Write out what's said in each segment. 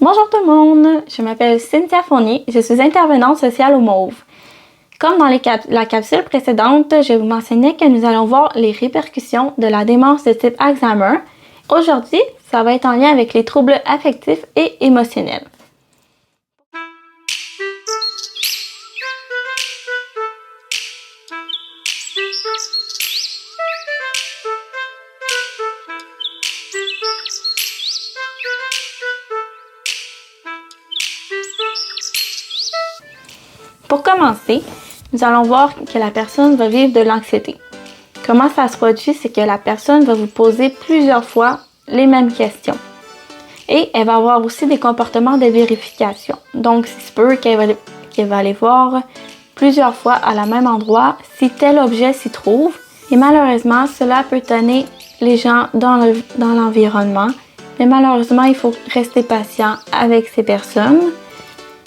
Bonjour tout le monde, je m'appelle Cynthia Fournier, je suis intervenante sociale au Mauve. Comme dans la capsule précédente, je vous mentionnais que nous allons voir les répercussions de la démence de type Alzheimer. Aujourd'hui, ça va être en lien avec les troubles affectifs et émotionnels. Pour commencer, nous allons voir que la personne va vivre de l'anxiété. Comment ça se produit, c'est que la personne va vous poser plusieurs fois les mêmes questions. Et elle va avoir aussi des comportements de vérification. Donc, c'est sûr qu'elle va aller voir plusieurs fois à la même endroit si tel objet s'y trouve. Et malheureusement, cela peut étonner les gens dans l'environnement. Mais malheureusement, il faut rester patient avec ces personnes.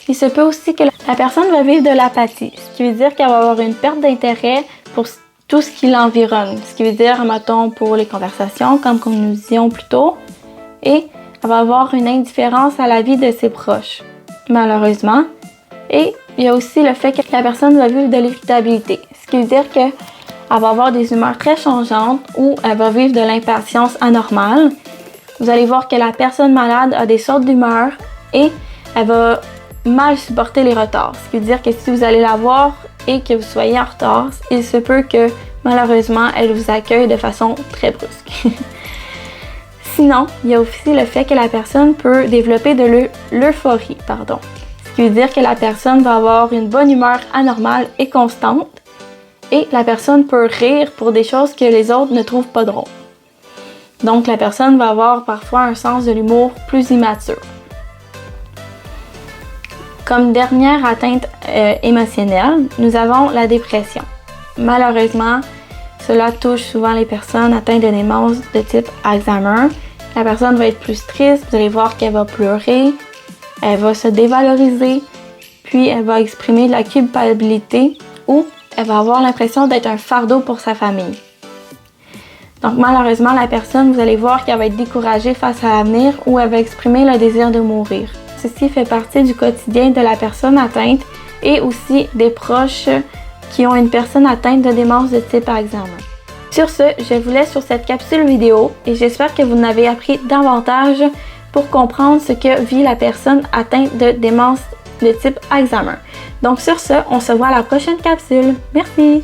Il se peut aussi que la personne va vivre de l'apathie, ce qui veut dire qu'elle va avoir une perte d'intérêt pour tout ce qui l'environne. Ce qui veut dire, mettons, pour les conversations, comme nous disions plus tôt. Et elle va avoir une indifférence à la vie de ses proches, malheureusement. Et il y a aussi le fait que la personne va vivre de l'irritabilité, ce qui veut dire qu'elle va avoir des humeurs très changeantes ou elle va vivre de l'impatience anormale. Vous allez voir que la personne malade a des sortes d'humeurs et elle va mal supporter les retards. Ce qui veut dire que si vous allez la voir et que vous soyez en retard, il se peut que malheureusement elle vous accueille de façon très brusque. Sinon, il y a aussi le fait que la personne peut développer de l'euphorie, Ce qui veut dire que la personne va avoir une bonne humeur anormale et constante et la personne peut rire pour des choses que les autres ne trouvent pas drôles. Donc la personne va avoir parfois un sens de l'humour plus immature. Comme dernière atteinte émotionnelle, nous avons la dépression. Malheureusement, cela touche souvent les personnes atteintes de démence de type Alzheimer. La personne va être plus triste, vous allez voir qu'elle va pleurer, elle va se dévaloriser, puis elle va exprimer de la culpabilité ou elle va avoir l'impression d'être un fardeau pour sa famille. Donc malheureusement, la personne, vous allez voir qu'elle va être découragée face à l'avenir ou elle va exprimer le désir de mourir. Ceci fait partie du quotidien de la personne atteinte et aussi des proches qui ont une personne atteinte de démence de type Alzheimer. Sur ce, je vous laisse sur cette capsule vidéo et j'espère que vous en avez appris davantage pour comprendre ce que vit la personne atteinte de démence de type Alzheimer. Donc sur ce, on se voit à la prochaine capsule. Merci!